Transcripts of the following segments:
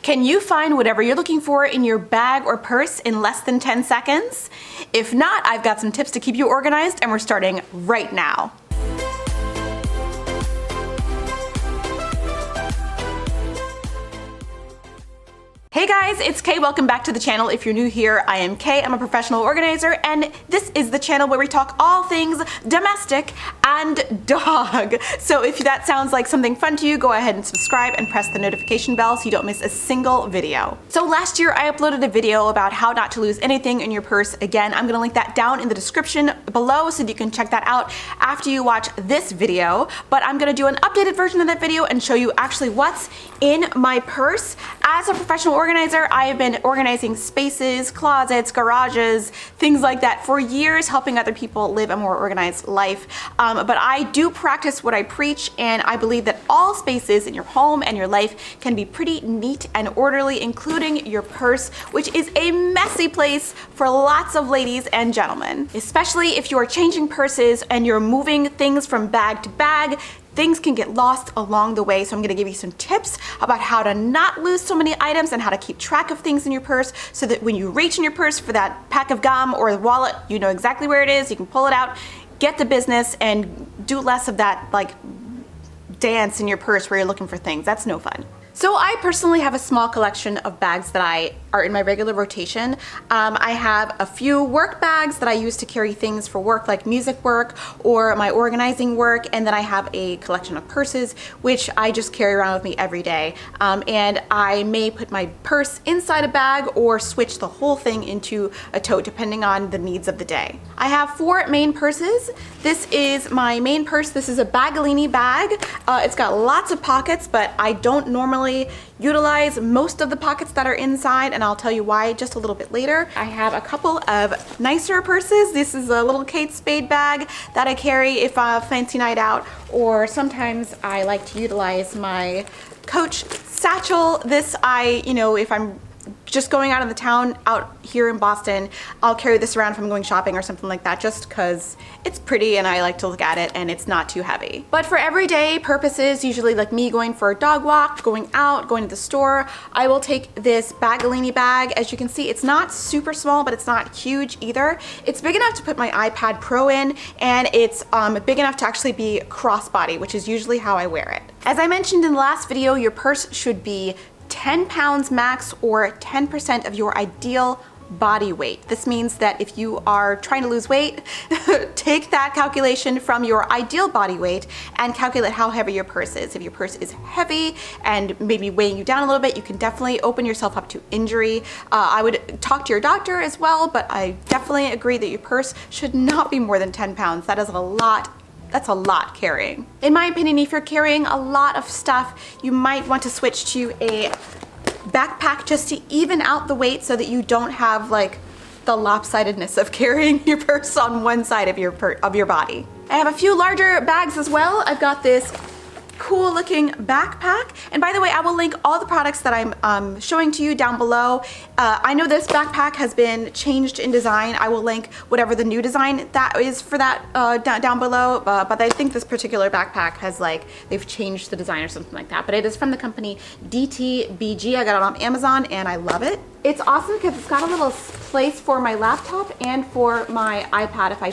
Can you find whatever you're looking for in your bag or purse in less than 10 seconds? If not, I've got some tips to keep you organized, and we're starting right now. Hey guys, it's Kay. Welcome back to the channel. If you're new here, I am Kay. I'm a professional organizer, and this is the channel where we talk all things domestic and dog. So if that sounds like something fun to you, go ahead and subscribe and press the notification bell so you don't miss a single video. So last year I uploaded a video about how not to lose anything in your purse. Again, I'm gonna link that down in the description below so that you can check that out after you watch this video. But I'm gonna do an updated version of that video and show you actually what's in my purse. As a professional organizer, I have been organizing spaces, closets, garages, things like that for years, helping other people live a more organized life. But I do practice what I preach, and I believe that all spaces in your home and your life can be pretty neat and orderly, including your purse, which is a messy place for lots of ladies and gentlemen. Especially if you're changing purses and you're moving things from bag to bag, things can get lost along the way. So I'm gonna give you some tips about how to not lose so many items and how to keep track of things in your purse so that when you reach in your purse for that pack of gum or the wallet, you know exactly where it is, you can pull it out, get the business, and do less of that like dance in your purse where you're looking for things. That's no fun. So I personally have a small collection of bags that are in my regular rotation. I have a few work bags that I use to carry things for work, like music work or my organizing work, and then I have a collection of purses which I just carry around with me every day. And I may put my purse inside a bag or switch the whole thing into a tote depending on the needs of the day. I have 4 main purses. This is my main purse. This is a Bagolini bag. It's got lots of pockets, but I don't normally utilize most of the pockets that are inside, and I'll tell you why just a little bit later. I have a couple of nicer purses. This is a little Kate Spade bag that I carry if a fancy night out, or sometimes I like to utilize my Coach satchel. This if I'm just going out in the town out here in Boston, I'll carry this around if I'm going shopping or something like that, just because it's pretty and I like to look at it and it's not too heavy. But for everyday purposes, usually like me going for a dog walk, going out, going to the store, I will take this Bagolini bag. As you can see, it's not super small, but it's not huge either. It's big enough to put my iPad Pro in, and it's big enough to actually be crossbody, which is usually how I wear it. As I mentioned in the last video, your purse should be 10 pounds max, or 10% of your ideal body weight. This means that if you are trying to lose weight, take that calculation from your ideal body weight and calculate how heavy your purse is. If your purse is heavy and maybe weighing you down a little bit, you can definitely open yourself up to injury. I would talk to your doctor as well, but I definitely agree that your purse should not be more than 10 pounds. That is a lot. That's a lot carrying. In my opinion, if you're carrying a lot of stuff, you might want to switch to a backpack just to even out the weight so that you don't have like the lopsidedness of carrying your purse on one side of your body. I have a few larger bags as well. I've got this cool looking backpack, and by the way, I will link all the products that I'm showing to you down below. I know this backpack has been changed in design. I will link whatever the new design that is for that down below, but I think this particular backpack has they've changed the design or something like that, but it is from the company DTBG. I got it on Amazon and I love it. It's awesome because it's got a little place for my laptop and for my iPad if I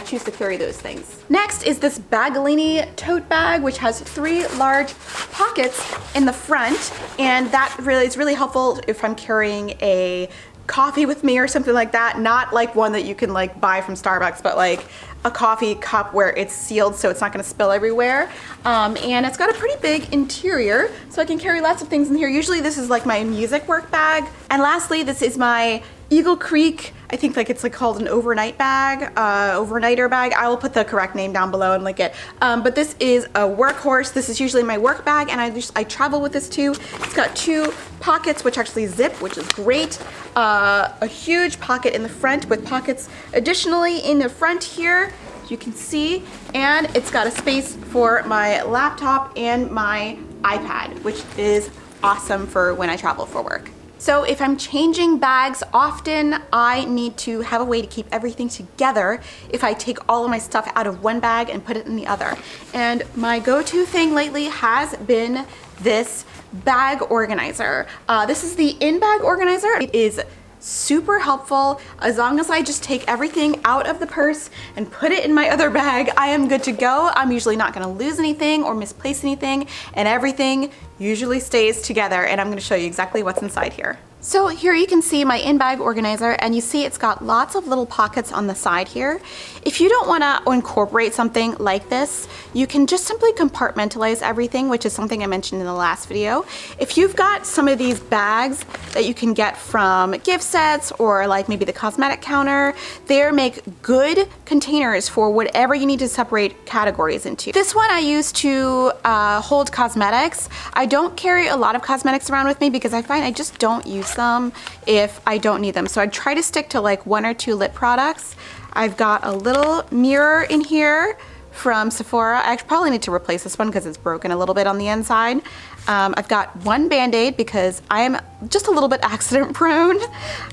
choose to carry those things. Next is this Bagolini tote bag, which has 3 large pockets in the front, and that is really helpful if I'm carrying a coffee with me or something like that. Not like one that you can buy from Starbucks, but like a coffee cup where it's sealed so it's not going to spill everywhere. And it's got a pretty big interior, so I can carry lots of things in here. Usually this is like my music work bag. And lastly, this is my Eagle Creek, I think it's called an overnight bag, overnighter bag. I will put the correct name down below and link it. But this is a workhorse. This is usually my work bag, and I travel with this too. It's got 2 pockets which actually zip, which is great. A huge pocket in the front with pockets additionally in the front here, you can see, and it's got a space for my laptop and my iPad, which is awesome for when I travel for work. So if I'm changing bags often, I need to have a way to keep everything together if I take all of my stuff out of one bag and put it in the other. And my go-to thing lately has been this bag organizer. This is the in-bag organizer. It is super helpful. As long as I just take everything out of the purse and put it in my other bag, I am good to go. I'm usually not gonna lose anything or misplace anything, and everything usually stays together, and I'm gonna show you exactly what's inside here. So here you can see my in-bag organizer, and you see it's got lots of little pockets on the side here. If you don't want to incorporate something like this, you can just simply compartmentalize everything, which is something I mentioned in the last video. If you've got some of these bags that you can get from gift sets or like maybe the cosmetic counter, they make good containers for whatever you need to separate categories into. This one I use to hold cosmetics. I don't carry a lot of cosmetics around with me because I find I just don't use them if I don't need them. So I try to stick to like 1 or 2 lip products. I've got a little mirror in here from Sephora. I probably need to replace this one because it's broken a little bit on the inside. I've got 1 Band-Aid because I am just a little bit accident prone.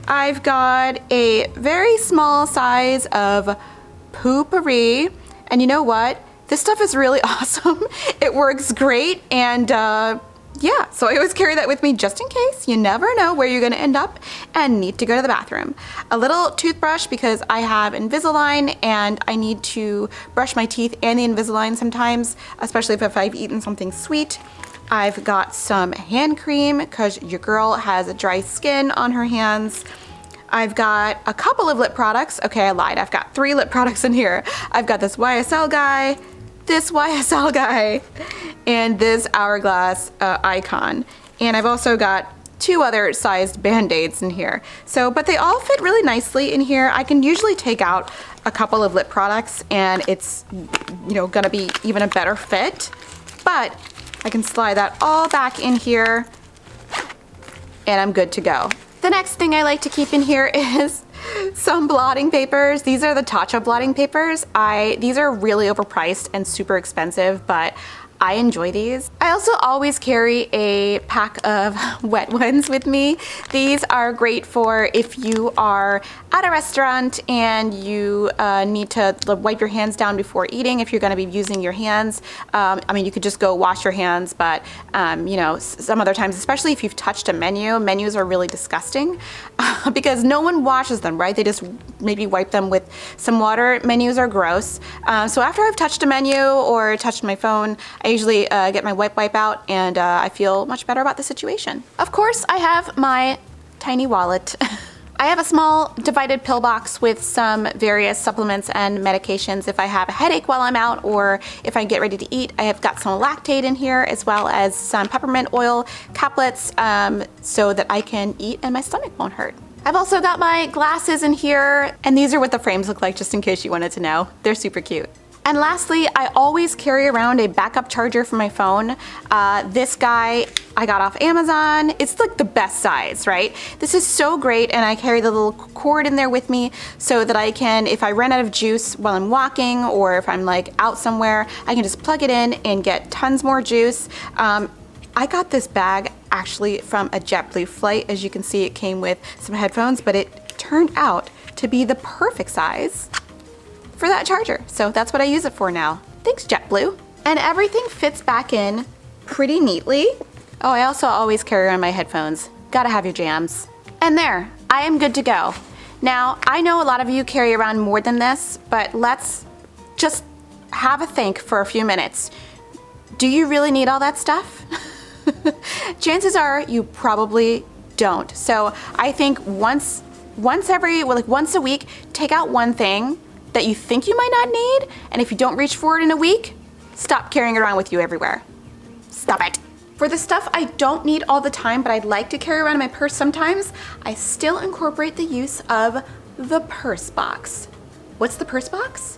I've got a very small size of Poo-Pourri, and you know what? This stuff is really awesome. It works great, and yeah, so I always carry that with me just in case. You never know where you're gonna end up and need to go to the bathroom. A little toothbrush because I have Invisalign and I need to brush my teeth and the Invisalign sometimes, especially if I've eaten something sweet. I've got some hand cream because your girl has a dry skin on her hands. I've got a couple of lip products. Okay, I lied. I've got 3 lip products in here. I've got this YSL guy, this YSL guy, and this Hourglass icon. And I've also got 2 other sized Band-Aids in here. So, but they all fit really nicely in here. I can usually take out a couple of lip products and it's, you know, gonna be even a better fit. But I can slide that all back in here and I'm good to go. The next thing I like to keep in here is some blotting papers. These are the Tatcha blotting papers. These are really overpriced and super expensive, but I enjoy these. I also always carry a pack of wet ones with me. These are great for if you are at a restaurant and you need to wipe your hands down before eating, if you're gonna be using your hands. I mean, you could just go wash your hands, but you know, some other times, especially if you've touched a menu, menus are really disgusting because no one washes them, right? They just maybe wipe them with some water. Menus are gross. So after I've touched a menu or touched my phone, I usually get my wipe out and I feel much better about the situation. Of course, I have my tiny wallet. I have a small divided pill box with some various supplements and medications if I have a headache while I'm out or if I get ready to eat. I have got some lactate in here as well as some peppermint oil caplets so that I can eat and my stomach won't hurt. I've also got my glasses in here, and these are what the frames look like just in case you wanted to know. They're super cute. And lastly, I always carry around a backup charger for my phone. This guy I got off Amazon. It's like the best size, right? This is so great, and I carry the little cord in there with me so that I can, if I run out of juice while I'm walking or if I'm like out somewhere, I can just plug it in and get tons more juice. I got this bag actually from a JetBlue flight. As you can see, it came with some headphones, but it turned out to be the perfect size for that charger. So that's what I use it for now. Thanks, JetBlue. And everything fits back in pretty neatly. Oh, I also always carry around my headphones. Gotta have your jams. And there, I am good to go. Now, I know a lot of you carry around more than this, but let's just have a think for a few minutes. Do you really need all that stuff? Chances are you probably don't. So I think once a week, take out one thing that you think you might not need, and if you don't reach for it in a week, stop carrying it around with you everywhere. Stop it. For the stuff I don't need all the time, but I'd like to carry around in my purse sometimes, I still incorporate the use of the purse box. What's the purse box?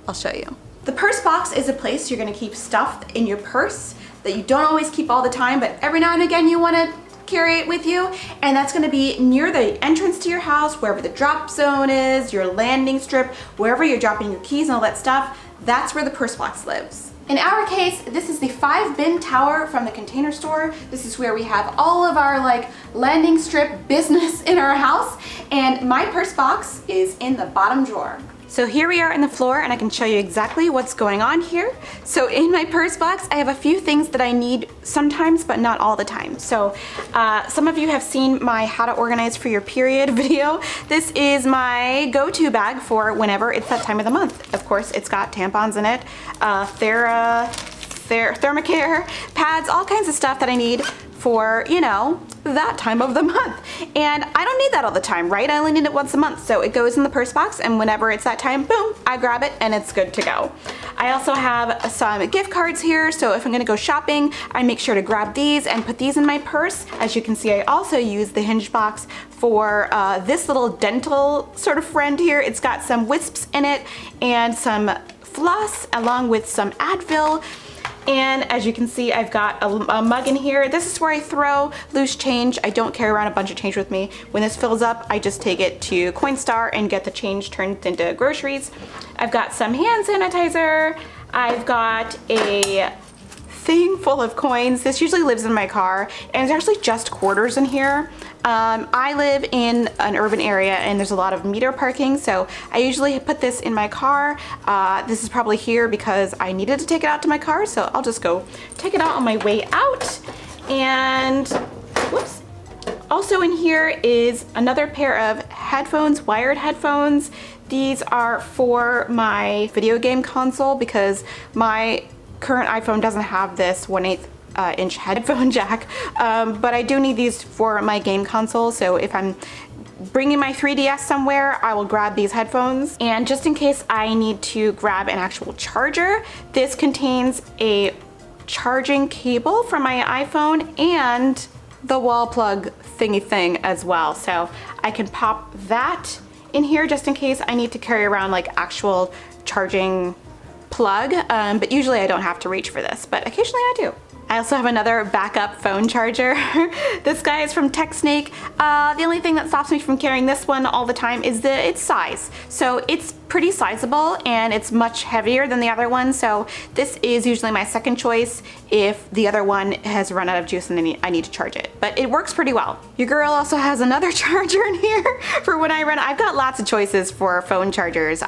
I'll show you. The purse box is a place you're gonna keep stuff in your purse that you don't always keep all the time, but every now and again you wanna carry it with you, and that's gonna be near the entrance to your house, wherever the drop zone is, your landing strip, wherever you're dropping your keys and all that stuff. That's where the purse box lives. In our case, this is the 5-bin tower from the Container Store. This is where we have all of our like landing strip business in our house, and my purse box is in the bottom drawer. So here we are in the floor, and I can show you exactly what's going on here. So in my purse box, I have a few things that I need sometimes, but not all the time. So some of you have seen my how to organize for your period video. This is my go-to bag for whenever it's that time of the month. Of course, it's got tampons in it, Thermacare, pads, all kinds of stuff that I need for, you know, that time of the month. And I don't need that all the time, right? I only need it once a month. So it goes in the purse box, and whenever it's that time, boom, I grab it and it's good to go. I also have some gift cards here. So if I'm gonna go shopping, I make sure to grab these and put these in my purse. As you can see, I also use the hinge box for this little dental sort of friend here. It's got some wisps in it and some floss along with some Advil. And as you can see, I've got a mug in here. This is where I throw loose change. I don't carry around a bunch of change with me. When this fills up, I just take it to Coinstar and get the change turned into groceries. I've got some hand sanitizer. I've got a thing full of coins. This usually lives in my car, and it's actually just quarters in here. I live in an urban area and there's a lot of meter parking, so I usually put this in my car. This is probably here because I needed to take it out to my car, so I'll just go take it out on my way out. And whoops. Also in here is another pair of headphones, wired headphones. These are for my video game console because my current iPhone doesn't have this 1/8 inch headphone jack, but I do need these for my game console. So if I'm bringing my 3DS somewhere, I will grab these headphones. And just in case I need to grab an actual charger, this contains a charging cable for my iPhone and the wall plug thingy thing as well. So I can pop that in here just in case I need to carry around like actual charging plug, but usually I don't have to reach for this, but occasionally I do. I also have another backup phone charger. This guy is from TechSnake. The only thing that stops me from carrying this one all the time is its size. So it's pretty sizable and it's much heavier than the other one. So this is usually my second choice if the other one has run out of juice and I need to charge it. But it works pretty well. Your girl also has another charger in here for when I run. I've got lots of choices for phone chargers.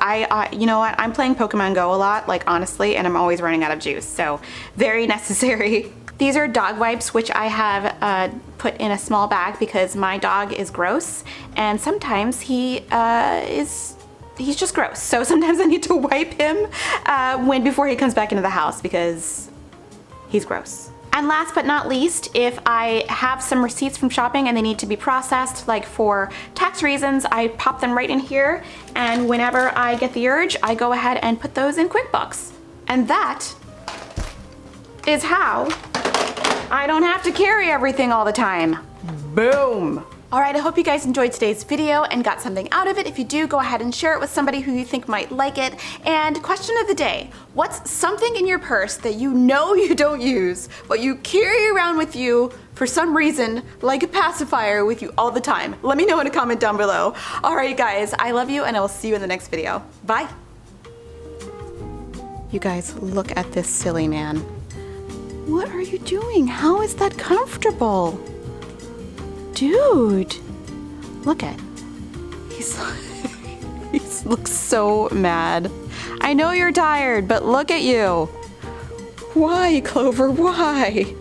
You know what? I'm playing Pokemon Go a lot, like honestly, and I'm always running out of juice. So very necessary. These are dog wipes, which I have put in a small bag because my dog is gross, and sometimes he's just gross. So sometimes I need to wipe him before he comes back into the house because he's gross. And last but not least, if I have some receipts from shopping and they need to be processed, like for tax reasons, I pop them right in here, and whenever I get the urge, I go ahead and put those in QuickBooks. And that is how I don't have to carry everything all the time. Boom. All right, I hope you guys enjoyed today's video and got something out of it. If you do, go ahead and share it with somebody who you think might like it. And question of the day, what's something in your purse that you know you don't use, but you carry around with you for some reason, like a pacifier, with you all the time? Let me know in a comment down below. All right, guys, I love you, and I will see you in the next video. Bye. You guys, look at this silly man. What are you doing? How is that comfortable? Dude, look at, he looks so mad. I know you're tired, but look at you. Why, Clover, why?